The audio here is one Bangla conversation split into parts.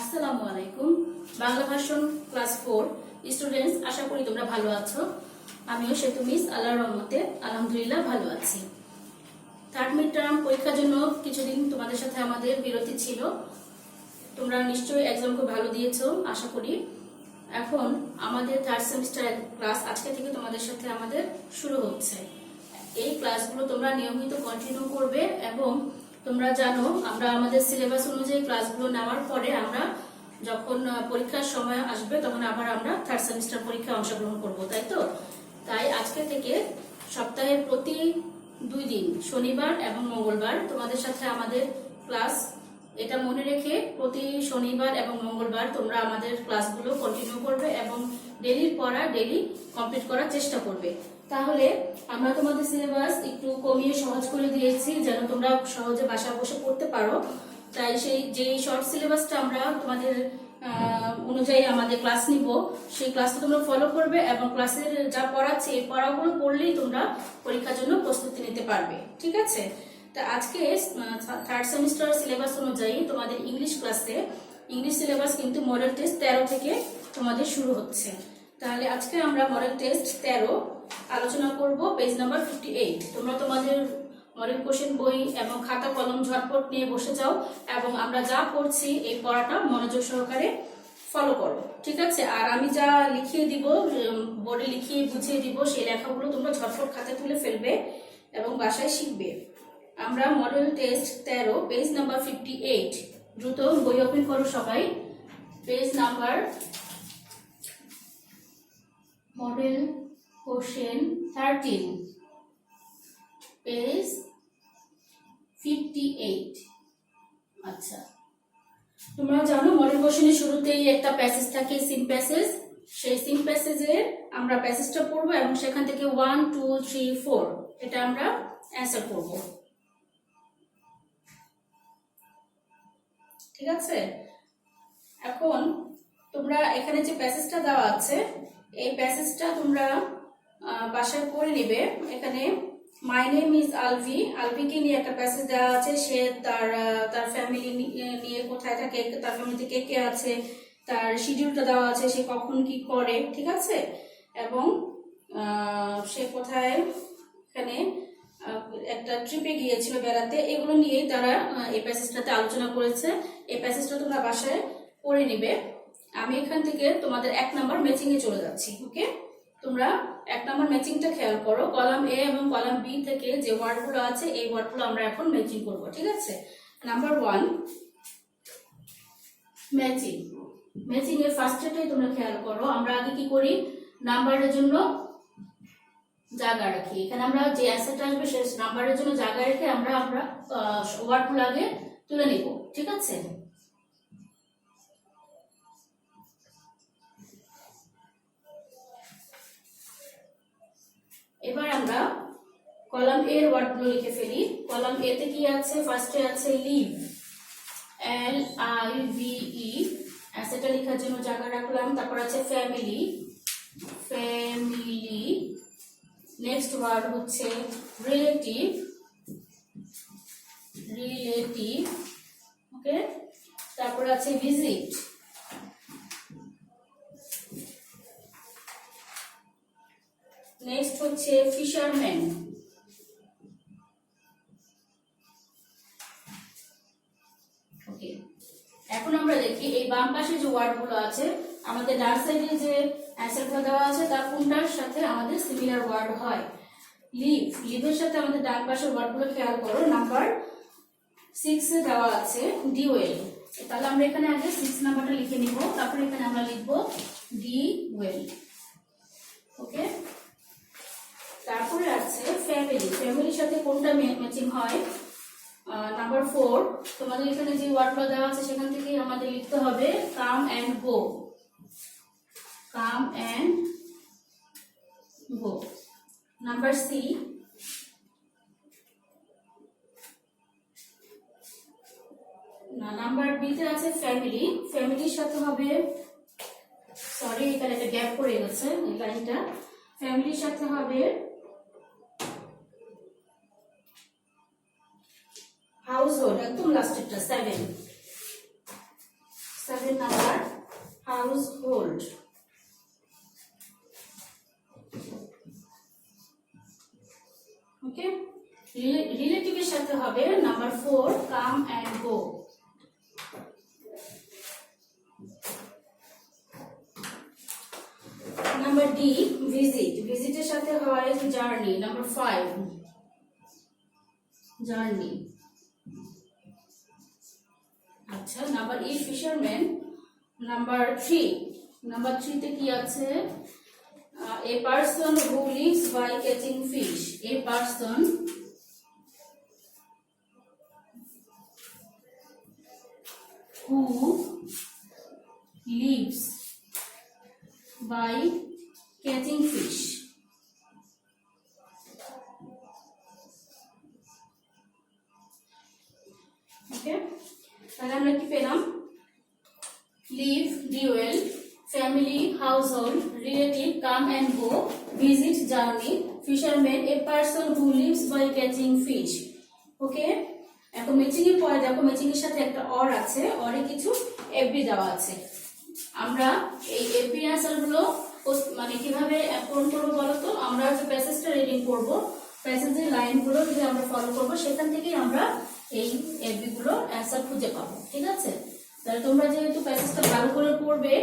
আসসালামু আলাইকুম। বাংলা ভার্সন ক্লাস 4 স্টুডেন্টস, আশা করি তোমরা ভালো আছো। আমিও সেতু মিস আল্লাহর রহমতে আলহামদুলিল্লাহ ভালো আছি। থার্ড মিড টার্ম পরীক্ষার জন্য কিছুদিন তোমাদের সাথে আমাদের বিরতি ছিল। তোমরা নিশ্চয়ই এক্সাম খুব ভালো দিয়েছো আশা করি। এখন আমাদের থার্ড সেমিস্টার ক্লাস আজকে থেকে তোমাদের সাথে আমাদের শুরু হচ্ছে। এই ক্লাসগুলো তোমরা নিয়মিত কন্টিনিউ করবে এবং তোমরা জানো আমরা আমাদের সিলেবাস অনুযায়ী ক্লাসগুলো নেওয়ার পরে আমরা যখন পরীক্ষার সময় আসবে তখন আবার আমরা থার্ড সেমিস্টার পরীক্ষায় অংশগ্রহণ করব, তাই তো? তাই আজকে থেকে সপ্তাহের প্রতি 2 দিন শনিবার এবং মঙ্গলবার তোমাদের সাথে আমাদের ক্লাস, এটা মনে রেখে প্রতি শনিবার এবং মঙ্গলবার তোমরা আমাদের ক্লাসগুলো কন্টিনিউ করবে এবং ডেইলির পড়া ডেইলি কমপ্লিট করার চেষ্টা করবে। তাহলে আমরা তোমাদের সিলেবাস একটু কমিয়ে সহজ করে দিয়েছি যেন তোমরা সহজে বাসা বসে পড়তে পারো। তাই যে শর্ট সিলেবাসটা আমরা তোমাদের অনুযায়ী আমাদের ক্লাস নিব, সেই ক্লাসটা তোমরা ফলো করবে এবং ক্লাসের যা পড়াচ্ছে এই পড়াগুলো পড়লেই তোমরা পরীক্ষার জন্য প্রস্তুতি নিতে পারবে, ঠিক আছে? তা আজকে থার্ড সেমিস্টার সিলেবাস অনুযায়ী তোমাদের ইংলিশ ক্লাসে ইংলিশ সিলেবাস কিন্তু মডেল টেস্ট 13 থেকে তোমাদের শুরু হচ্ছে। তাহলে আজকে আমরা মডেল টেস্ট 13 আলোচনা করব, পেজ নাম্বার 58। তোমরা তোমাদের মডেল কোশ্চেন বই এবং খাতা কলম ঝটপট নিয়ে বসে যাও এবং আমরা যা পড়ছি এই পড়াটা মনোযোগ সহকারে ফলো করো, ঠিক আছে? আর আমি যা লিখিয়ে দিব, বোর্ডে লিখিয়ে বুঝিয়ে দিব, সেই লেখাগুলো তোমরা ঝটপট খাতায় তুলে ফেলবে এবং বাসায় শিখবে। আমরা মডেল টেস্ট 13 পেজ নাম্বার 58, দ্রুত বই ওপেন করো সবাই। Page number model question 13, page 58। আচ্ছা, তোমরা জানো মডেল কোশ্চেনের শুরুতেই একটা প্যাসেজ থাকে, সিম প্যাসেজ। সেই সিম প্যাসেজে আমরা প্যাসেজটা পড়বো এবং সেখান থেকে 1, 2, 3, 4 এটা আমরা অ্যান্সার করব, ঠিক আছে? এখন তোমরা এখানে যে প্যাসেজটা দেওয়া আছে এই প্যাসেজটা তোমরা বাসায় পড়ে নেবে। এখানে মাই নেম ইজ আলভি, আলভিকে নিয়ে একটা প্যাসেজ দেওয়া আছে। সে তার ফ্যামিলি নিয়ে কোথায় থাকে, তার ফ্যামিলিতে কে কে আছে, তার শিডিউলটা দেওয়া আছে, সে কখন কি করে, ঠিক আছে? এবং সে কোথায় এখানে একটা ট্রিপে গিয়েছিল বেড়াতে, এগুলো নিয়েই তারা এই প্যাসেজটাতে আলোচনা করেছে। এই প্যাসেজটা তোমরা বাসায় পড়ে নিবে। আমি এখান থেকে তোমাদের 1 নাম্বার ম্যাচিং এ চলে যাচ্ছি, ওকে? তোমরা 1 নাম্বার ম্যাচিংটা খেয়াল করো। কলাম এ এবং কলাম বি থেকে যে ওয়ার্ডগুলো আছে এই ওয়ার্ডগুলো আমরা এখন ম্যাচিং করব, ঠিক আছে? Number 1 matching. ম্যাচিং এর ফার্স্টটাই তোমরা খেয়াল করো। আমরা আগে কি করি, নাম্বারের জন্য জায়গা রাখি। এখানে আমরা যে অ্যান্সারটা আসবে সেই নাম্বারের জন্য জায়গা রেখে আমরা ওয়ার্ডগুলো আগে তুলে নিব, ঠিক আছে? এবার আমরা কলাম এর ওয়ার্ডগুলো লিখে ফেলি। কলাম এ তে কি আছে? ফার্স্টে আছে লিভ, LIVE, সেটা লেখার জন্য জায়গা রাখলাম। তারপর আছে ফ্যামিলি, ফ্যামিলি। নেক্সট ওয়ার্ড হচ্ছে রিলেটিভ, রিলেটিভ, ওকে? তারপর আছে ভিজিট, নেক্সট হচ্ছে ফিশারম্যান, ওকে? এখন আমরা দেখি এই বাম পাশে যে ওয়ার্ডগুলো আছে, আমাদের ডান সাইডে যে অ্যান্সারগুলো দেওয়া আছে তার কোনটার সাথে আমাদের সিমিলার ওয়ার্ড হয়। লিভ, লিভের সাথে আমাদের ডান পাশের ওয়ার্ডগুলো খেয়াল করো। নাম্বার 6 এ দেওয়া আছে ডিওয়েল। তাহলে আমরা এখানে আগে 6 নাম্বারটা লিখে নিব, তারপর এখানে আমরা লিখব ডিওয়েল, ওকে? তারপরে আছে ফ্যামিলি, ফ্যামিলির সাথে কোনটা ম্যাচিং হয়? নাম্বার 4, তোমাদের এখানে যে ওয়ার্ডগুলো দেওয়া আছে সেখান থেকে আমাদের লিখতে হবে come and go, come and go. Number C, number B তে আছে ফ্যামিলি, ফ্যামিলির সাথে হবে, সরি এখানে একটা গ্যাপ পড়ে গেছে এই লাইনটা, ফ্যামিলির সাথে হবে হাউসহোল্ড, একদম লাস্টেরটা 7 household. Okay, relative এর সাথে হবে number 4 come and go. Number D visit, visit এর সাথে হয় journey. Number 5 journey. আচ্ছা, নাম্বার ই fisherman. নাম্বার 3 তে কি আছে? A person who lives by catching fish. A person who lives by catching fish. Okay, তাহলে আমরা কি পেলাম? Live, dwell, family, household, relative, come and go, visit, journey, fisherman, a person who lives by catching fish. Okay, এখন ম্যাচিং এর পরে দেখো ম্যাচিং এর সাথে একটা অর আছে, অরে কিছু এফবি দেওয়া আছে। আমরা এই এফবি অ্যান্সার গুলো মানে কিভাবে পূরণ করব বলো তো? আমরা যে প্যাসেজটা রিডিং করব, প্যাসেজের লাইনগুলো যদি আমরা ফলো করব, সেখান থেকেই আমরা এই এফবি গুলো অ্যান্সার খুঁজে পাবো। ঠিক আছে, তাহলে তোমরা যেহেতু প্যাসেজটা ভালো করে পড়বে,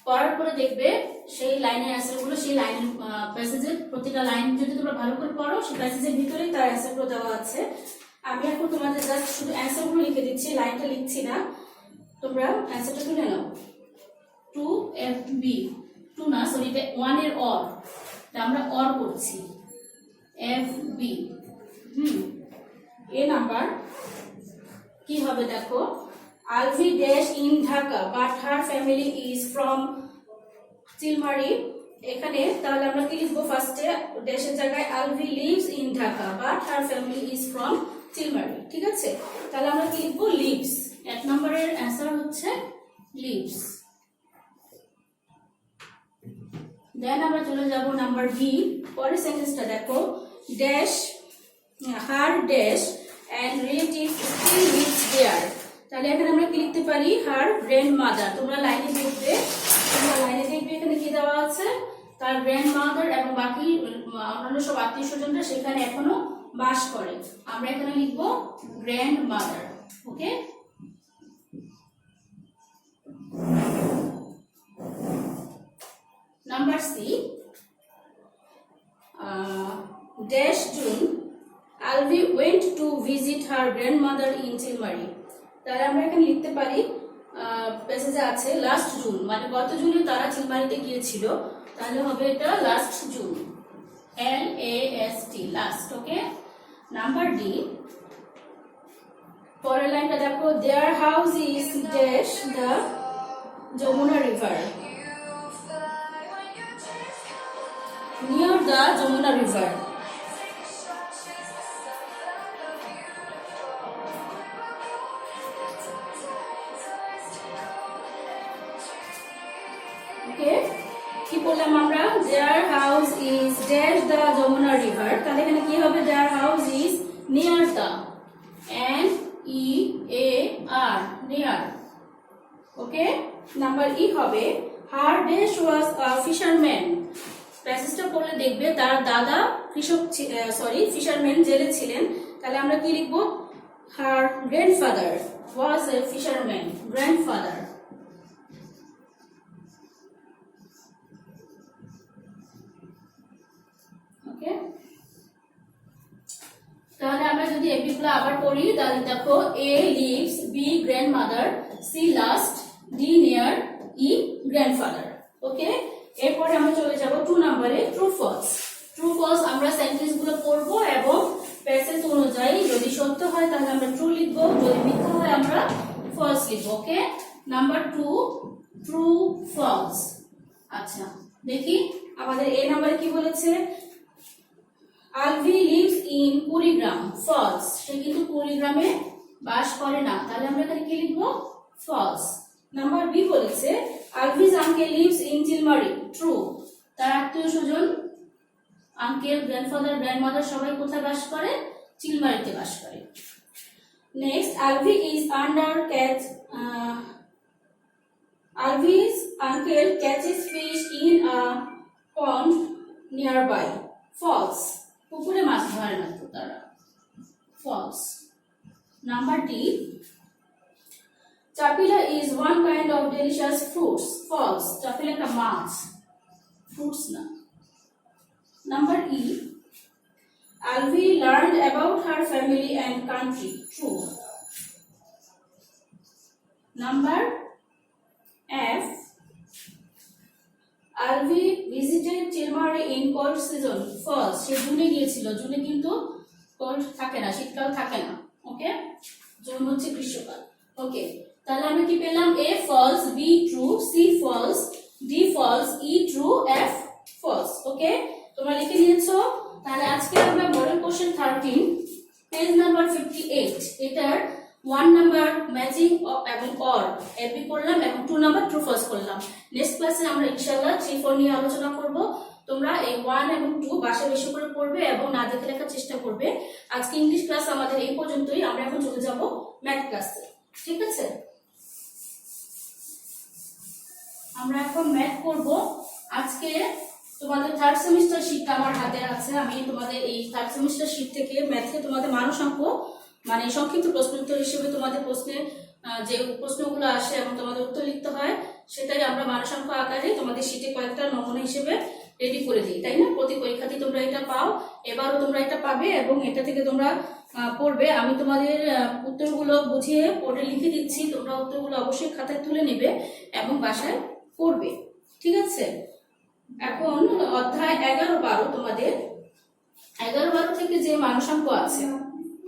পড়ার পরে দেখবে সেই লাইনের অ্যান্সার গুলো, সেই লাইনের প্যাসেজের প্রতিটা লাইন যদি তোমরা ভালো করে পড়ো, সেই প্যাসেজের ভিতরেই তার অ্যান্সার গুলো দেওয়া আছে। আমি এখন তোমাদের জাস্ট শুধু অ্যান্সার গুলো লিখে দিচ্ছি, লাইনটা লিখছি না, তোমরা অ্যান্সারটা তুলে নাও। 2FB 2 না, সরি, এটা 1 এর অর, আমরা অর করছি। FB এ নাম্বার কি হবে দেখো? Alvi dash in Dhaka but her family is from Chilmari. এখানে তাহলে আমরা কি লিখবো? ফার্স্টে ড্যাশের জায়গায় Alvi lives in Dhaka but her family is from Chilmari. ঠিক আছে, তাহলে আমরা কি লিখবো? lives. এক নম্বরের অ্যান্সার হচ্ছে lives. দেন আমরা চলে যাব নাম্বার বি। পরের সেন্টেন্সটা দেখো, dash her dash and relative still lives there. তাহলে এখানে আমরা কি লিখতে পারি? হার গ্র্যান্ডমাদার। তোমরা লাইনে দেখবে এখানে কি দেওয়া আছে? তার গ্র্যান্ডমাদার এবং বাকি অন্যান্য সব আত্মীয় স্বজনরা সেখানে এখনো বাস করে। আমরা এখানে লিখবো grandmother. Okay, number C, dash June Alvi went to visit her grandmother in Chilmari. তাহলে আমরা এখানে লিখতে পারি, প্যাসেজে আছে লাস্ট জুন, মানে গত জুনে তারা চিলমারিতে গিয়েছিল, তাহলে হবে এটা last June, LAST, last. Okay, number D. পরের লাইনটা দেখো, their house is dash the Yamuna river, near the Yamuna river. কি বললাম আমরা? their house is dash the Jamuna river, তাহলে এখানে কি হবে? their house is near the, NEAR, near। Okay, number E হবে, her dash was a fisherman। প্যাসেজটা পড়লে দেখবে তার দাদা ফিশারম্যান জেলে ছিলেন, তাহলে আমরা কি লিখবো? her grandfather was a fisherman, grandfather। তাহলে আমরা যদি এফবি গুলো আবার পড়ি, তাহলে দেখো, A lives, B grandmother, C last, D near, E grandfather। ওকে, এরপরে আমরা চলে যাব 2 নম্বরে, ট্রু ফলস। ট্রু ফলস আমরা সেন্টেন্স গুলো পড়বো এবং প্যাসেজ অনুযায়ী যদি সত্য হয় তাহলে আমরা ট্রু লিখবো, যদি মিথ্যা হয় আমরা ফলস লিখবো। ওকে, নাম্বার 2 ট্রু ফলস। আচ্ছা, দেখি আমাদের এ নাম্বারে কি বলেছে? Alvi lives in Kurigram, false. সে কিন্তু কুড়িগ্রামে বাস করে না, তাহলে আমরা এখানে কি লিখবো? ফলস। নাম্বার বি বলেছে Alvi's uncle lives in Chilmari, true. তার আত্মীয় স্বজন আঙ্কেল, গ্র্যান্ডফাদার, গ্র্যান্ডমাদার সবাই কোথায় বাস করে? চিলমারিতে বাস করে। Next, Alvi is Alvy's uncle catches fish in a pond nearby. False. পুকুরে মাছ ধরে না তো তারা। False. Number D. Chapila is one kind of delicious fruits. False. Chapila একটা মাছ, fruits না। Number E. Alvy learned about her family and country. True. Number F. Alvy visited Chilmari in cold season. False. সে জুনে গিয়েছিল, জুনে কিন্তু কোল্ড থাকে না, শীতকাল থাকে না। ওকে, জুন হচ্ছে গ্রীষ্মকাল। ওকে, তাহলে আমরা কি পেলাম? A false, B true, C false, D false, E true, F false. ওকে, তোমরা লিখে নিয়েছো। তাহলে আজকে আমরা মডেল কোশ্চেন 13 পেজ নাম্বার 58 এটার 1 নাম্বার ম্যাচিং এবং অর এপি করলাম এবং 2 নাম্বার ট্রু ফলস করলাম। নেক্সট ক্লাসে আমরা ইনশাআল্লাহ 3 4 নিয়ে আলোচনা করব। তোমরা এই 1 এবং 2 বাসায় বেশি করে পড়বে এবং না দেখে লেখার চেষ্টা করবে। আজকে ইংলিশ ক্লাস আমাদের এই পর্যন্তই। আমরা এখন চলে যাব ম্যাথ ক্লাসে। ঠিক আছে, আমরা এখন ম্যাথ করব। আজকে তোমাদের থার্ড সেমিস্টার শীট আমার হাতে আছে। আমি তোমাদের এই থার্ড সেমিস্টার শীট থেকে ম্যাথে তোমাদের মানসাঙ্ক মানে সংক্ষিপ্ত প্রশ্ন উত্তর হিসেবে তোমাদের প্রশ্নে যে প্রশ্নগুলো আসে এবং তোমাদের উত্তর লিখতে হয় সেটাই আমরা মানসাঙ্ক আকারে তোমাদের শীটে কয়েকটা নমুনা হিসেবে রেডি করে দিই, তাই না? প্রতি পরীক্ষাতেই তোমরা এটা পাও, এবারও তোমরা এটা পাবে এবং এটা থেকে তোমরা পড়বে। আমি তোমাদের উত্তরগুলো বুঝিয়ে পড়ে লিখে দিচ্ছি, তোমরা উত্তরগুলো অবশ্যই খাতায় তুলে নেবে এবং বাসায় পড়বে। ঠিক আছে, এখন অধ্যায় 11-12 তোমাদের 11-12 থেকে যে মানসাঙ্ক আছে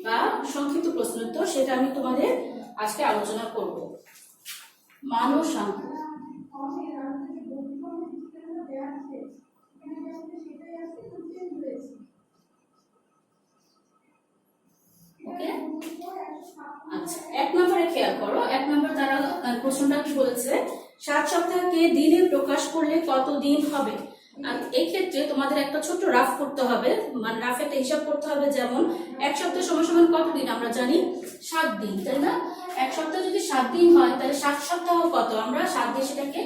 বা সংক্ষিপ্ত প্রশ্নোত্তর সেটা আমি তোমাদের আজকে আলোচনা করব। মানসাঙ্ক ওকে, আচ্ছা 1 নম্বরে খেয়াল করো। 1 নম্বর তারা প্রশ্নটা কি বলেছে? 7 সপ্তাহকে দিনে প্রকাশ করলে কত দিন হবে? আর এই ক্ষেত্রে তোমাদের একটা ছোট রাফ করতে হবে, মানে রাফ একটা হিসাব করতে হবে। যেমন 1 সপ্তাহ সমান সমান কত দিন? আমরা জানি 7 দিন, তাই না? 1 সপ্তাহ যদি 7 দিন হয় তাহলে 7 সপ্তাহ কত? আমরা 7 দিয়ে সেটাকে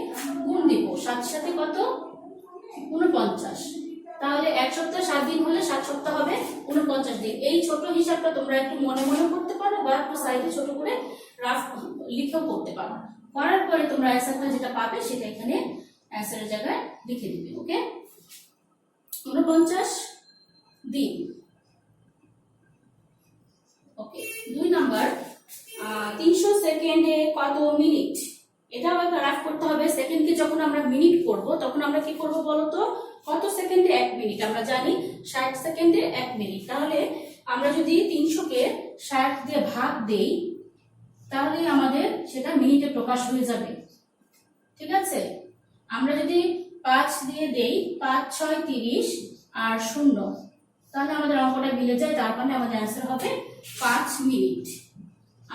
গুণ দিব, 7 সাথে কত? 49। তাহলে 1 সপ্তাহ 7 দিন হলে 7 সপ্তাহ হবে 49 দিন। এই ছোট হিসাবটা তোমরা একটু মনে মনে করতে পারো বা একটু সাইডে ছোট করে রাফ লিখেও করতে পারো। করার পরে তোমরা অ্যান্সারটা যেটা পাবে সেটা এখানে অ্যান্সারের জায়গায় লিখে দিবে। ওকে, 49 দিন। ওকে, 2 নাম্বার 300 সেকেন্ডে কত মিনিট? এটাও একটা রাফ করতে হবে। সেকেন্ডকে যখন আমরা মিনিট করব তখন আমরা কি করব বলো তো? কত সেকেন্ডে 1 মিনিট? আমরা জানি 60 সেকেন্ডে 1 মিনিট। তাহলে আমরা যদি 300-কে 60 দিয়ে ভাগ দেই তাহলে আমাদের সেটা মিনিটে প্রকাশ হয়ে যাবে। ঠিক আছে, আমরা যদি 5 দিয়ে দেই, 5 6 30 আর 0, তাহলে আমাদের অঙ্কটা মিলে যায়। তার মানে আমাদের অ্যান্সার হবে 5 মিনিট।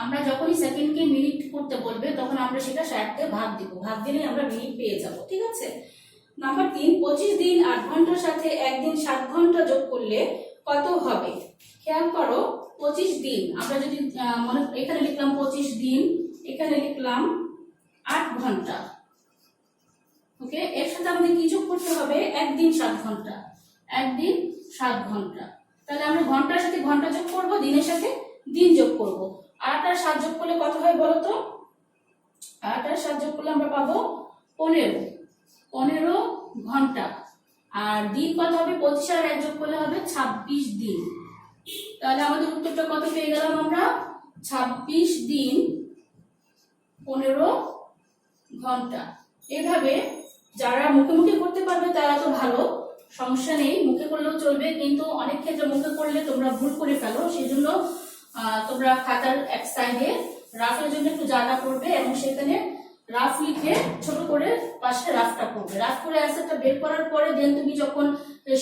আমরা যখনই সেকেন্ডকে মিনিট করতে বলবে তখন আমরা সেটা 60 দিয়ে ভাগ দিব, ভাগ দিলেই আমরা মিনিট পেয়ে যাব। ঠিক আছে, নাম্বার 3 25 দিন 8 ঘন্টার সাথে একদিন 7 ঘন্টা যোগ করলে কত হবে? খেয়াল করো, 25 দিন আমরা যদি এখানে লিখলাম 25 দিন, এখানে লিখলাম 8 ঘন্টা। ওকে, এর সাথে আমাদের কি যোগ করতে হবে? একদিন 7 ঘন্টা, একদিন 7 ঘন্টা। তাহলে আমরা ঘন্টার সাথে ঘন্টা যোগ করব, দিনের সাথে দিন যোগ করব। 8 আর 7 যোগ করলে কত হয় বলো তো? 8 আর 7 যোগ করলে আমরা পাবো 15 ঘন্টা। আর দিন কত হবে? 25 আর 1 যোগ করলে হবে 26 দিন। তাহলে আমাদের উত্তরটা কত পেয়ে গেলাম আমরা? 26 দিন 15 ঘন্টা। এভাবে যারা মুখে মুখে করতে পারবে তারা তো ভালো, সমস্যা নেই, মুখে করলেও চলবে। কিন্তু অনেক ক্ষেত্রে মুখে করলে তোমরা ভুল করে ফেলো, সেই জন্য তোমরা খাতার এক সাইডে রাফের জন্য একটু জায়গা করবে এবং সেখানে রাফ লিখে ছোট করে পাশে রাফটা করবে। রাফ করে অ্যান্সারটা বের করার পরে দেন তুমি যখন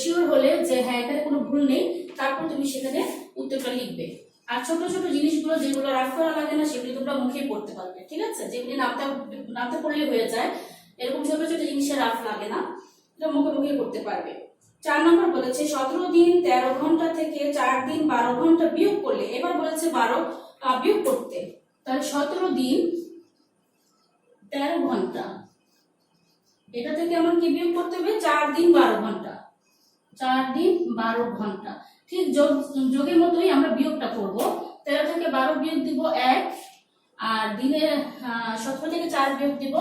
শিওর হলে যে হ্যাঁ এখানে কোনো ভুল নেই, তারপর তুমি সেখানে উত্তরটা লিখবে। আর ছোট ছোট জিনিসগুলো যেগুলো রাফ করা লাগে না সেগুলি তোমরা মুখেই পড়তে পারবে। ঠিক আছে, যেগুলি নামতে পড়লে হয়ে যায়, এরকম ছোট ছোট জিনিসের রাফ লাগে না, এটা মুখে মুখেই করতে পারবে। 4 নম্বর বলেছে 17 দিন 13 ঘন্টা থেকে 4 দিন 12 ঘন্টা বিয়োগ করলে, এবার বলেছে 12 বিয়োগ করতে। তাহলে 17 দিন 13 ঘন্টা। এটা থেকে আমার কি বিয়োগ করতে হবে? 4 দিন 12 ঘন্টা। 4 দিন 12 ঘন্টা। ঠিক যোগের মতোই আমরা বিয়োগটা করব। 13 থেকে 12 বিয়োগ দিব 1, আর দিনে 17 থেকে 4 বিয়োগ দিব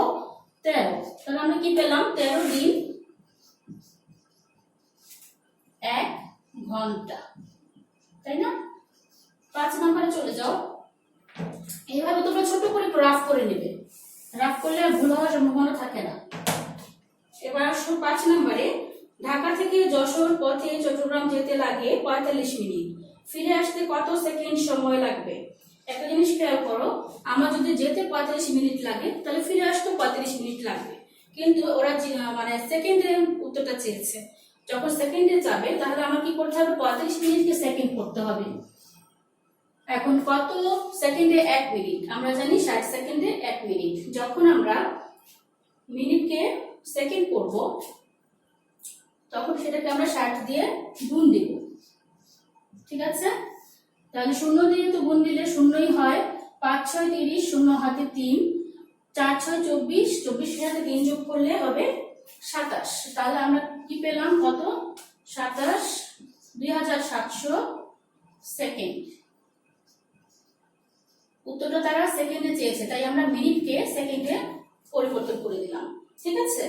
13। তাহলে আমরা কি পেলাম? 13 দিন 1 ঘন্টা, তাই না? 5 নম্বরে চলে যাও। এইভাবে তোমরা ছোট করে রাফ করে নেবে, রাফ করলে ভুল হওয়ার সম্ভাবনা থাকে না। এবার আসো 5 নম্বরে। ঢাকা থেকে যশোর পথে চট্টগ্রাম যেতে লাগে 45 মিনিট, ফিরে আসতে কত সেকেন্ড সময় লাগবে? একটা জিনিস খেয়াল করো, আমার যদি যেতে 45 মিনিট লাগে তাহলে ফিরে আসতে 35 মিনিট লাগবে, কিন্তু ওরা মানে সেকেন্ডে উত্তরটা চেয়েছে। যখন সেকেন্ডে যাবে তাহলে আমার কি করতে হবে? 45 মিনিটকে সেকেন্ড করতে হবে। এখন কত সেকেন্ডে 1 মিনিট? আমরা জানি 60 সেকেন্ডে 1 মিনিট। যখন আমরা মিনিটকে সেকেন্ড করব তখন সেটাকে আমরা 60 দিয়ে গুণ দিব, ঠিক আছে? তাহলে 0 দিয়ে তো গুণ দিলে শূন্যই হয়। 5 6 30, 0 হাতে 3, 4 6 24, 24 এর সাথে 3 যোগ করলে হবে 27। তাহলে আমরা কি পেলাম? কত? 27 2700 সেকেন্ড। উত্তরটা তারা সেকেন্ডে চেয়েছে, তাই আমরা মিনিটকে সেকেন্ডে পরিবর্তন করে দিলাম, ঠিক আছে?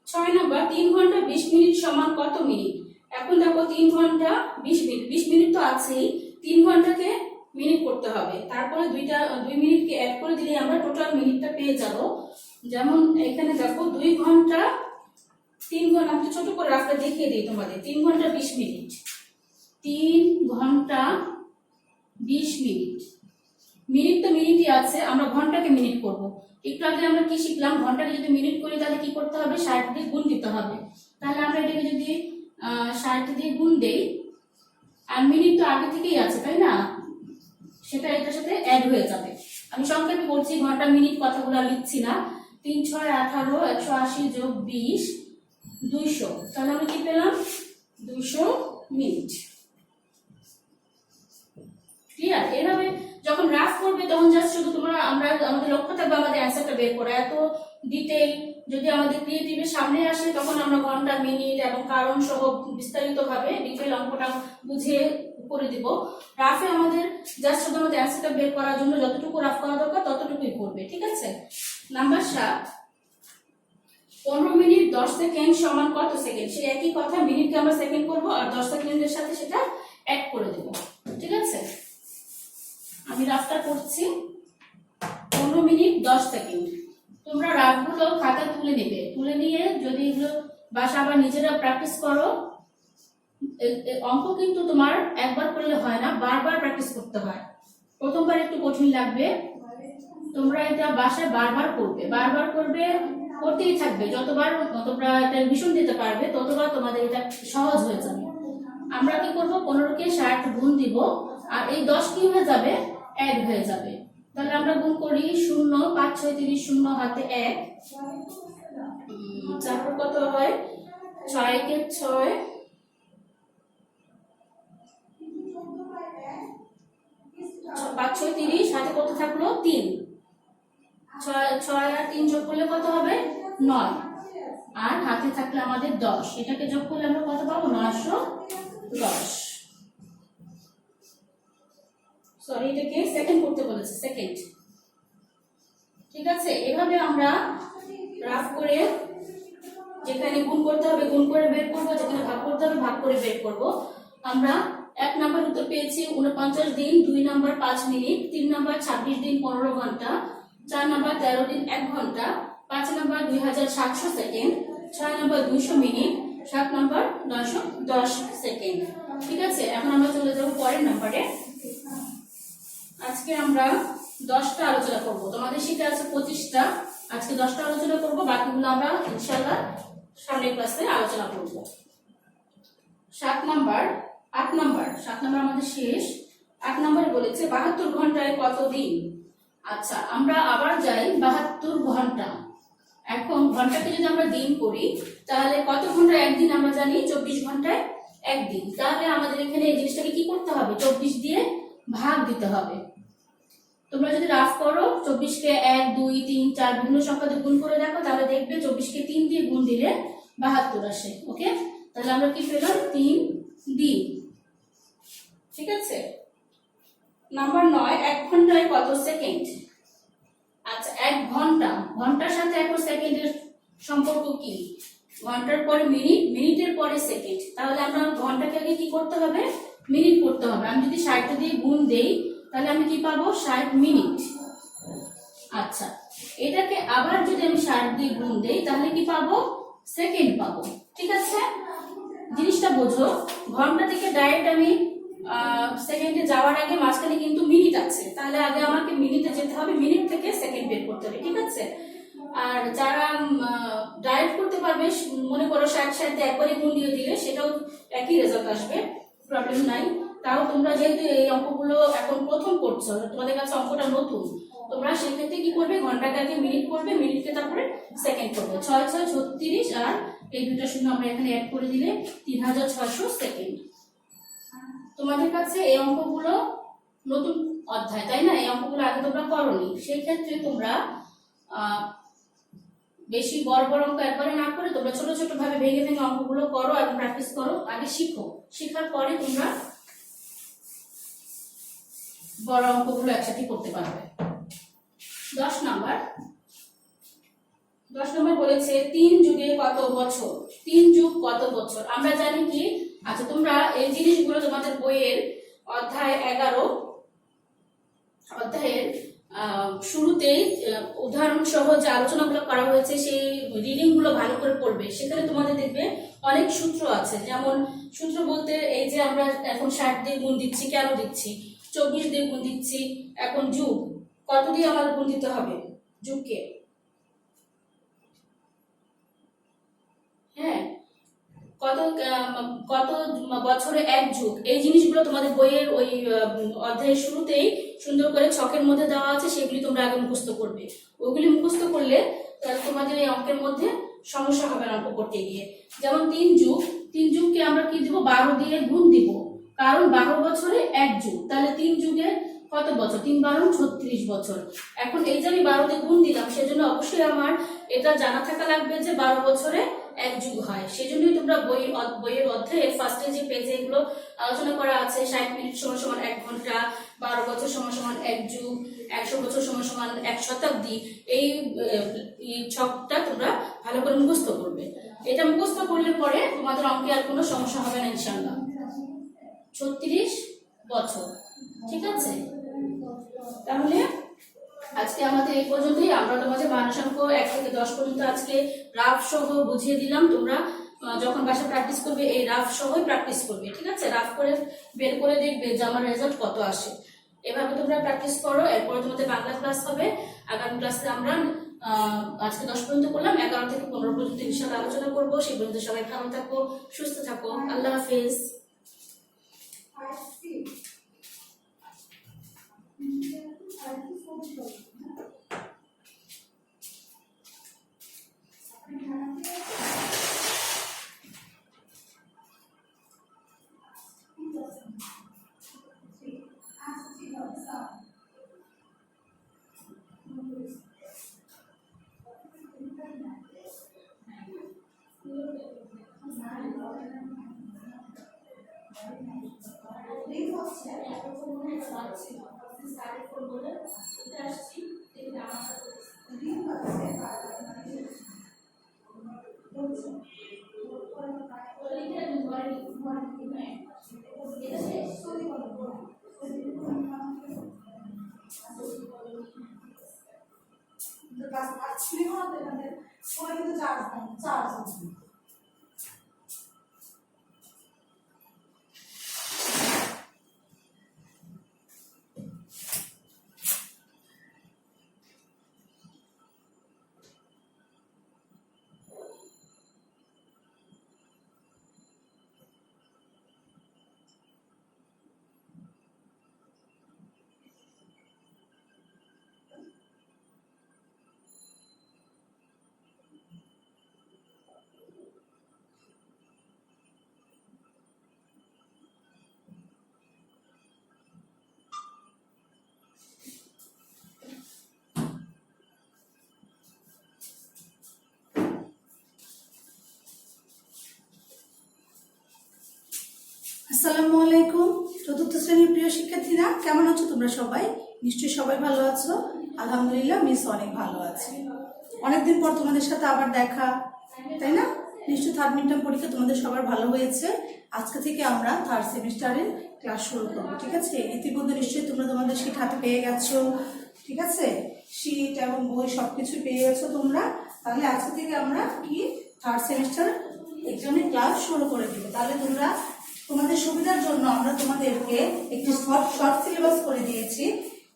6 নম্বর। 3 ঘন্টা 20 মিনিট সমান কত মিনিট? এখন দেখো 3 ঘন্টা 20 মিনিট, 20 মিনিট তো আছেই, 3 ঘন্টাকে মিনিট করতে হবে, তারপরে 2 মিনিটকে অ্যাড করে দিলে আমরা টোটাল মিনিটটা পেয়ে যাব। যেমন এখানে দেখো 2 ঘন্টা 3 ঘন্টা, আমি ছোট করে রাফটা দেখিয়ে দিই তোমাদের। 3 ঘন্টা 20 মিনিট, 3 ঘন্টা 20 মিনিট। মিনিট তো মিনিটই আছে, আমরা ঘন্টাকে মিনিট করব। একটু আগে আমরা কি শিখলাম? ঘন্টাকে যদি মিনিট করি তাহলে কি করতে হবে? 60 দিয়ে গুণ দিতে হবে। তাহলে আমরা এটাকে যদি 60 দিয়ে গুণ দেই, আর মিনিট তো আগে থেকেই আছে, তাই না? সেটা এটার সাথে অ্যাড হয়ে যাবে। আমি সংক্ষেপে বলছি, ঘন্টা মিনিট কথাগুলো লিখছি না। 3 6 18, 180 যোগ 20 200। তাহলে আমরা কি পেলাম? 200 মিনিট। ক্লিয়ার? এভাবে যখন রাফ করবে তখন জাস্ট শুধু তোমরা আমাদের লক্ষ্য থাকবে আমাদের অ্যান্সারটা বের করা। এত ডিটেইল যদি আমাদের ক্রিয়েটিভের সামনে আসে তখন আমরা ঘন্টা মিনিট এবং কারণ সহ বিস্তারিতভাবে ডিটেইল অঙ্কটা বুঝিয়ে করে দিব। রাফে আমাদের জাস্ট শুধু আমাদের অ্যান্সারটা বের করার জন্য যতটুকু রাফ করা দরকার ততটুকুই করবে, ঠিক আছে? নাম্বার 7। 15 মিনিট 10 সেকেন্ড সমান কত সেকেন্ড? সেই একই কথা, মিনিটকে আমরা সেকেন্ড করব আর 10 সেকেন্ডের সাথে সেটা অ্যাড করে দেব, ঠিক আছে? আমি রাফটা করছি। 15 মিনিট 10 সেকেন্ড। তোমরা রাফগুলো খাতায় তুলে নেবে, তুলে নিয়ে যদি এগুলো বাসা আবার নিজেরা প্র্যাকটিস করো। অঙ্ক কিন্তু তোমার একবার করলে হয় না, বারবার প্র্যাকটিস করতে হয়। প্রথমবার একটু কঠিন লাগবে, তোমরা এটা বাসায় বারবার করবে, বারবার করবে, করতেই থাকবে। যতবার তোমরা রিভিশন দিতে পারবে ততবার তোমাদের এটা সহজ হয়ে যাবে। আমরা কি করব? 15কে 60 গুণ দিব, আর এই 10 কি হয়ে যাবে? অ্যাড হয়ে যাবে। তাহলে আমরা গুণ করি। 0 5 6 30, 0 হাতে 1, তারপর কত হয়? 6 কে 6, 5 6 30, হাতে কত থাকলো? 3। 6 আর 3 যোগ করলে কত হবে? 9, আর হাতে থাকলে আমাদের 10। এটাকে যোগ করলে আমরা কত পাবো? 910। সরি, এটাকে সেকেন্ড করতে বলেছে, সেকেন্ড, ঠিক আছে? এভাবে আমরা রাফ করে যেখানে গুণ করতে হবে গুণ করে বের করব, যেখানে ভাগ করতে হবে ভাগ করে বের করব। আমরা 1 নাম্বার উত্তর পেয়েছি 49 দিন 2 নাম্বার 5 মিনিট, 3 নাম্বার 26 দিন 15 ঘন্টা, 4 নাম্বার 13 দিন 1 ঘন্টা, 5 number 2700 second, 6 number 200 minute, 7 number 910 second, ঠিক আছে? এখন আমরা চলে যাব পরের নাম্বারে। আজকে আমরা 10টা আলোচনা করব, তোমাদের শীতে আছে 25টা, আজকে 10টা আলোচনা করব, বাকিগুলো আমরা ইনশাআল্লাহ সামনের ক্লাসে আলোচনা করব। 7 নাম্বার 8 নাম্বার আমাদের শেষ। 8 নম্বরে বলেছে 72 ঘন্টায় কত দিন? আচ্ছা, আমরা আবার যাই 72 ঘন্টা। এখন ঘন্টাকে যদি আমরা দিন করি তাহলে কত ঘন্টায় একদিন? আমরা জানি 24 ঘন্টায় একদিন। তাহলে আমাদের এখানে এই জিনিসটাকে কি করতে হবে? 24 দিয়ে ভাগ দিতে হবে। তোমরা যদি রাফ করো 24 কে 1 2 3 4 বিভিন্ন সংখ্যা দিয়ে গুণ করে দেখো, তাহলে দেখবে 24 কে 3 দিয়ে গুণ দিলে 72 আসে। ওকে, তাহলে আমরা কি পেলাম? 3 দিন। ঠিক আছে। নাম্বার 9, 1 ঘন্টায় কত সেকেন্ড? আচ্ছা, 1 ঘন্টা, ঘন্টার সাথে 1 সেকেন্ডের সম্পর্ক কি? ঘন্টার পরে মিনিট, মিনিটের পরে সেকেন্ড। তাহলে আমরা ঘন্টাকে আগে কি করতে হবে? মিনিট করতে হবে। আমি যদি 60 দিয়ে গুণ দেই তাহলে আমি কি পাবো? 60 মিনিট। আচ্ছা, এটাকে আবার যদি আমি 60 দিয়ে গুণ দেই তাহলে কি পাবো? সেকেন্ড পাবো। ঠিক আছে, জিনিসটা বোঝো। ঘন্টা থেকে ডাইরেক্ট আমি সেকেন্ডে যাওয়ার আগে মাঝখানে কিন্তু মিনিট আছে, তাহলে আগে আমাকে মিনিটে যেতে হবে, মিনিট থেকে সেকেন্ড বের করতে হবে। ঠিক আছে, আর যারা ডাইরেক্ট করতে পারবে, মনে করো 60 একবারে গুণ দিয়ে দিলে সেটাও একই রেজাল্ট আসবে, প্রবলেম নাই। তাও তোমরা যেহেতু এই অঙ্কগুলো এখন প্রথম করছো, তোমাদের কাছে অঙ্কটা নতুন, তোমরা সেক্ষেত্রে কি করবে? ঘন্টাকে আগে মিনিট করবে, মিনিটকে তারপরে সেকেন্ড করবে। 6 6 36 আর এই দুটো শূন্য আমরা এখানে অ্যাড করে দিলে 3600 সেকেন্ড। তোমাদের কাছে এই অঙ্কগুলো নতুন অধ্যায়, তাই না? এই অঙ্কগুলো আগে তোমরা করোনি, সেই ক্ষেত্রে তোমরা বেশি বড় বড় অঙ্ক একবারে না করে তোমরা ছোট ছোট ভাবে ভেঙে ভেঙে অঙ্কগুলো করো এবং প্র্যাকটিস করো। আগে শিখো, শেখার পরে তোমরা বড় অঙ্কগুলো একসাথে করতে পারবে। 10 নম্বর বলেছে 3 যুগে কত বছর? 3 যুগ কত বছর? আমরা জানি কি? আচ্ছা, তোমরা এই জিনিসগুলো তোমাদের বইয়ের অধ্যায় 11 অধ্যায়ের শুরুতেই উদাহরণ সহ যে আলোচনাগুলো করা হয়েছে সেই রিডিং গুলো ভালো করে পড়বে। সেখানে তোমাদের দেখবে অনেক সূত্র আছে। যেমন সূত্র বলতে এই যে আমরা এখন 60 দিয়ে গুণ দিচ্ছি, কেন দিচ্ছি? 24 দিয়ে গুণ দিচ্ছি। এখন যুগ কত দিয়ে আমার গুণ দিতে হবে? যুগকে, হ্যাঁ, কত কত বছরে 1 যুগ, এই জিনিসগুলো তোমাদের বইয়ের ওই অধ্যায়ের শুরুতেই সুন্দর করে ছকের মধ্যে দেওয়া আছে, সেগুলি তোমরা আগে মুখস্থ করবে। ওইগুলি মুখস্থ করলে তাহলে তোমাদের এই অঙ্কের মধ্যে সমস্যা হবে না অঙ্ক করতে গিয়ে। যেমন 3 যুগ, 3 যুগকে আমরা কি দিব? 12 দিয়ে গুণ দিব, কারণ 12 বছরে 1 যুগ। তাহলে 3 যুগে কত বছর? 3 12 36 বছর। এখন এই যে আমি 12 দিয়ে গুণ দিলাম, সেজন্য অবশ্যই আমার এটা জানা থাকা লাগবে যে 12 বছরে 1 যুগ হয়। সেজন্যই তোমরা বইয়ের অধ্যায়ে ফার্স্টে যে পেজে এগুলো আলোচনা করা আছে, 60 মিনিট সমান সমান 1 ঘন্টা, 12 বছর সমান সমান 1 যুগ, 100 বছর সমান সমান 1 শতাব্দী, এই ছকটা তোমরা ভালো করে মুখস্থ করবে। এটা মুখস্থ করলে পরে তোমাদের অঙ্কে আর কোনো সমস্যা হবে না ইনশাআল্লাহ। 36 বছর। ঠিক আছে, তাহলে আজকে আমাদের এই পর্যন্তই। আমরা তোমাদের মানসাঙ্ক 1 থেকে 10 পর্যন্ত আজকে রাফ সহ বুঝিয়ে দিলাম। তোমরা যখন বাসায় প্র্যাকটিস করবে এই রাফ সহই প্র্যাকটিস করবে। ঠিক আছে, রাফ করে বের করে দেখবে যে আমার রেজাল্ট কত আসে। এভাবে তোমরা প্র্যাকটিস করো। এরপরে তোমাদের বাংলা ক্লাস হবে। আগামী ক্লাসে আমরা আজকে 10 পর্যন্ত করলাম, 11 থেকে 15 পর্যন্ত ইনশাআল্লাহ আলোচনা করবো। সেই পর্যন্ত সবাই ভালো থাকো, সুস্থ থাকো। আল্লাহ হাফেজ। আসসালামু আলাইকুম। চতুর্থ শ্রেণীর প্রিয় শিক্ষার্থীরা, কেমন আছো তোমরা সবাই? নিশ্চয়ই সবাই ভালো আছো। আলহামদুলিল্লাহ, মিস অনেক ভালো আছে। অনেকদিন পর তোমাদের সাথে আবার দেখা, তাই না? নিশ্চয়ই থার্ড মিড টার্ম পরীক্ষা তোমাদের সবার ভালো হয়েছে। আজকে থেকে আমরা থার্ড সেমিস্টারের ক্লাস শুরু করবো, ঠিক আছে? ইতিমধ্যে নিশ্চয়ই তোমরা তোমাদের শীট হাতে পেয়ে গেছো, ঠিক আছে? শীট এবং বই সবকিছু পেয়ে গেছো তোমরা। তাহলে আজকে থেকে আমরা কি থার্ড সেমিস্টার এক্সামের ক্লাস শুরু করে দিব। তাহলে তোমরা তোমাদের সুবিধার জন্য আমরা তোমাদেরকে একটি শর্ট সিলেবাস করে দিয়েছি,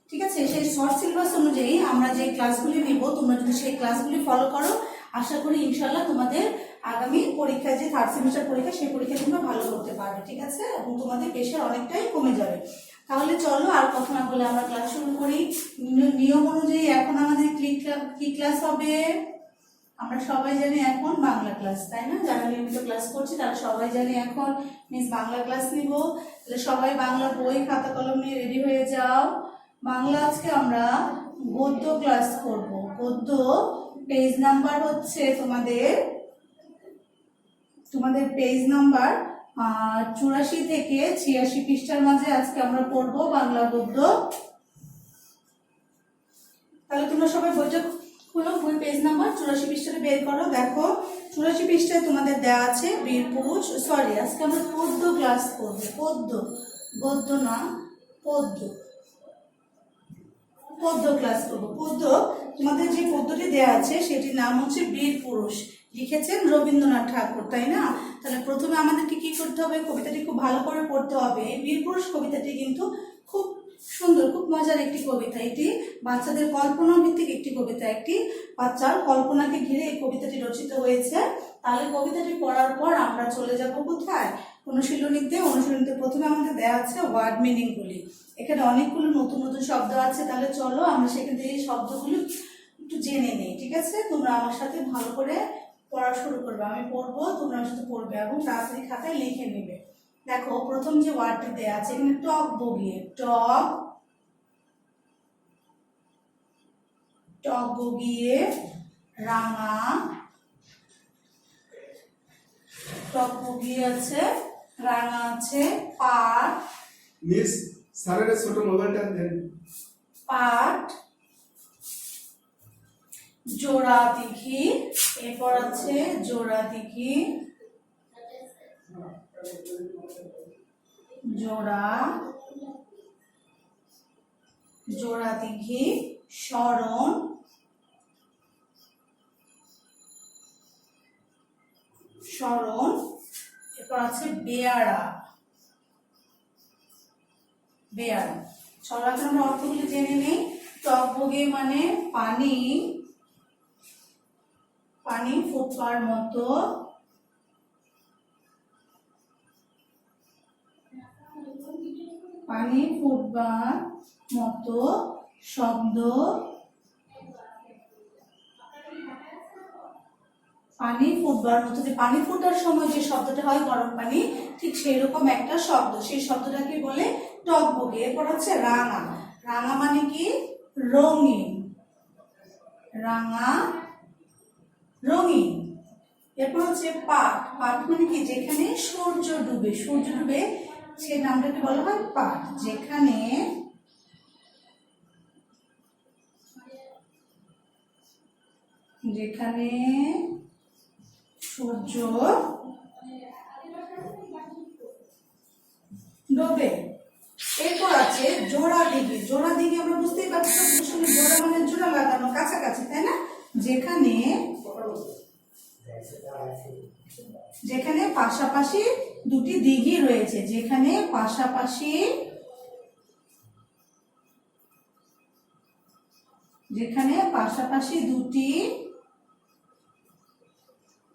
ঠিক আছে? সেই শর্ট সিলেবাস অনুযায়ী আমরা যে ক্লাসগুলি নিব, তোমরা যদি সেই ক্লাসগুলি ফলো করো, আশা করি ইনশাল্লাহ তোমাদের আগামী পরীক্ষা, যে থার্ড সেমিস্টার পরীক্ষা, সেই পরীক্ষা তোমরা ভালো করতে পারবে, ঠিক আছে? এবং তোমাদের প্রেশার অনেকটাই কমে যাবে। তাহলে চলো আর কথা না বলে আমরা ক্লাস শুরু করি। নিয়ম অনুযায়ী এখন আমাদের কি ক্লাস হবে? আমরা সবাই জানি এখন বাংলা ক্লাস, তাই না? যারা নিয়মিত ক্লাস করছি তারা সবাই জানি এখন মিস বাংলা ক্লাস নিব। তাহলে সবাই বাংলা বই খাতা কলম নিয়ে রেডি হয়ে যাও। বাংলা আজকে আমরা গদ্য ক্লাস করব। গদ্য পেজ নাম্বার হচ্ছে তোমাদের পেজ নাম্বার 84 থেকে 86 পৃষ্ঠার মাঝে আজকে আমরা পড়বো বাংলা গদ্য। তাহলে তোমরা সবাই বইটা খুলো, বই পেজ নাম্বার 84 পৃষ্ঠাটা বের করো। দেখো 84 পৃষ্ঠায় তোমাদের দেওয়া আছে বীর পুরুষ, সরি আজকে আমরা পদ্য ক্লাস করবো। গদ্য না, পদ্য ক্লাস করবো। পদ্য, তোমাদের যে পদ্যটি দেওয়া আছে সেটির নাম হচ্ছে বীর পুরুষ, লিখেছেন রবীন্দ্রনাথ ঠাকুর, তাই না? তাহলে প্রথমে আমাদেরকে কি করতে হবে? কবিতাটি খুব ভালো করে পড়তে হবে। এই বীর পুরুষ কবিতাটি কিন্তু খুব সুন্দর, খুব মজার একটি কবিতা। এটি বাচ্চাদের কল্পনা ভিত্তিক একটি কবিতা, একটি বাচ্চার কল্পনাকে ঘিরে এই কবিতাটি রচিত হয়েছে। তাহলে কবিতাটি পড়ার পর আমরা চলে যাব কোথায়? অনুশীলনীতে। অনুশীলনীতে প্রথমে আমাদের দেওয়া আছে ওয়ার্ড মিনিং গুলি। এখানে অনেকগুলো নতুন নতুন শব্দ আছে। তাহলে চলো আমরা সেখান থেকে এই শব্দগুলো একটু জেনে নিই, ঠিক আছে? তোমরা আমার সাথে ভালো করে পড়া শুরু করবে। আমি পড়বো, তোমরা আমার সাথে পড়বে এবং তাড়াতাড়ি খাতায় লিখে নেবে। দেখো প্রথম যে ওয়ার্ডটি দেওয়া আছে এখানে টক বগিয়ে, টক বগিয়ে, রাঙা, টক বগিয়ে আছে, রাঙা আছে, পাট, মিস স্যারের ছোট মোবাইলটা দেন। পাট, জোড়া দিঘি, এরপর আছে জোড়া দিঘি, জোড়া দিঘি, শরণ, এরপর আছে বেয়ারা। চলো এখন আমরা অর্থগুলি জেনে নেই। টকবগে মানে পানি ফুটবার মতো, শব্দ, পানি ফুটবার মতো, যে পানি ফুটার সময় যে শব্দটা হয় গরম পানি, ঠিক সেই রকম একটা শব্দ, সেই শব্দটাকে বলে টকবগে। এরপর হচ্ছে রাঙা। রাঙা মানে কি? রঙিন, রঙিন। এরপর হচ্ছে পাট মানে কি? যেখানে সূর্য ডুবে, সেই নামটাকে বলা হয় পাট। যেখানে সূর্য ডোবে। এরপর আছে জোড়া দিঘি। জোড়া দিঘি আমরা বুঝতেই পারছি, জোড়া মানে জোড়া লাগানো, কাছাকাছি, তাই না? যেখানে পাশাপাশি দুটি দিঘি রয়েছে, যেখানে পাশাপাশি দুটি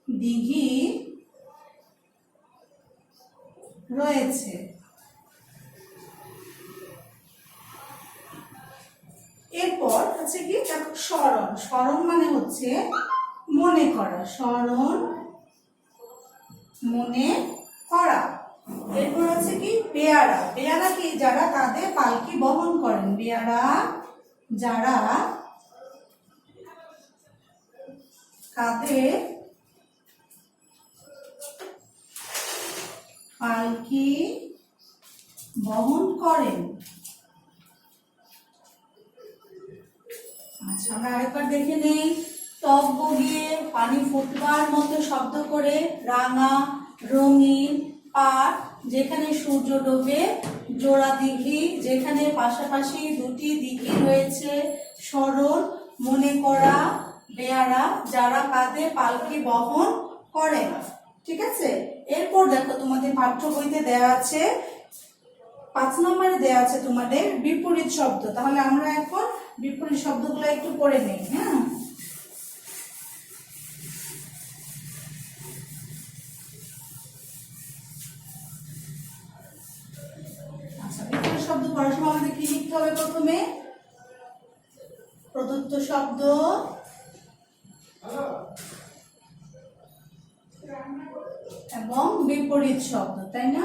দিঘি রয়েছে। এরপর হচ্ছে কি? স্মরণ মানে হচ্ছে মনে করা, মনে করা। এরপর হচ্ছে কি? পেয়ারা কি? যারা তাদের পালকি বহন করেন। যারা কাঁধে পালকি বহন করেন। আচ্ছা, আমরা আরেকবার দেখে নেই। টক বগিয়ে পানি ফুটবার মতো শব্দ করে, রাঙা, রঙিন, পাট, যেখানে সূর্য ডোবে, জোড়া দিঘি, যেখানে পাশাপাশি দুটি দিঘি রয়েছে, সরল, মনে করা, বেয়ারা, যারা কাঁধে পালকি বহন করে। ঠিক আছে, এরপর দেখো তোমাদের পাঠ্য বইতে দেওয়া আছে 5 নম্বরে দেওয়া আছে তোমাদের বিপরীত শব্দ। তাহলে আমরা এখন বিপরীত শব্দগুলো একটু পড়ে নেই। হ্যাঁ, আচ্ছা, বিপরীত শব্দ পড়ার সময় আমাদের কি লিখতে হবে? প্রথমে প্রদত্ত শব্দ, এবং বিপরীত শব্দ, তাই না?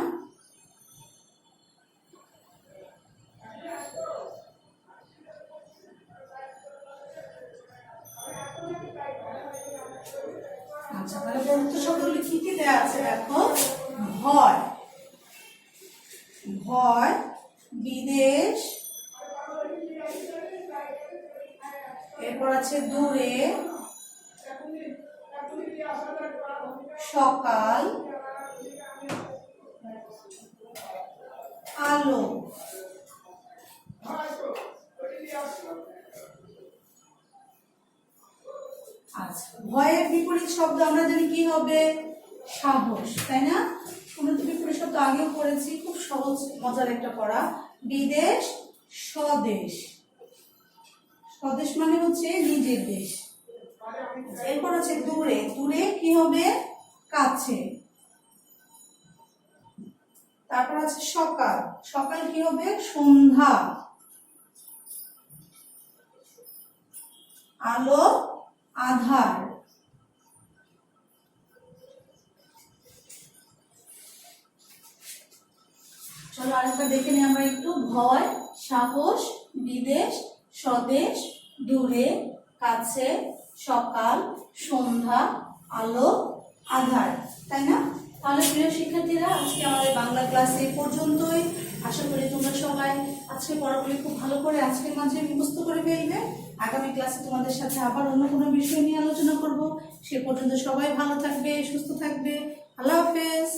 আচ্ছা, তাহলে প্রদত্ত শব্দগুলি কি কি দেওয়া আছে দেখো। ভয়, ভয়, বিদেশ, এরপর আছে দূরে, সকাল, আলো। আচ্ছা, ভয়ের বিপরীত শব্দ আমরা জানি কি হবে? সাহস, তাই না? আমরা তো বিপরীত শব্দ আগেও পড়েছি, খুব সহজ মজার একটা পড়া। বিদেশ, স্বদেশ, স্বদেশ মানে হচ্ছে নিজের দেশ। এরপর আছে দূরে, দূরে কি হবে? কাছে। তারপর আছে সকাল, সকাল কি হবে? সন্ধ্যা। আলো, আধার। চলো আরেকবার দেখে নিই আমরা একটু। ভয়, সাহস, বিদেশ, স্বদেশ, দূরে, কাছে, সকাল, সন্ধ্যা, আলো, আধার, তাই না? তাহলে প্রিয় শিক্ষার্থীরা, আজকে আমাদের বাংলা ক্লাস এই পর্যন্তই। আশা করি তোমরা সবাই আজকে পড়াগুলি খুব ভালো করে আজকের মাঝে মুখস্থ করে ফেলবে। আগামী ক্লাসে তোমাদের সাথে আবার অন্য কোনো বিষয় নিয়ে আলোচনা করব। সে পর্যন্ত সবাই ভালো থাকবে, সুস্থ থাকবে। আল্লাহ হাফেজ।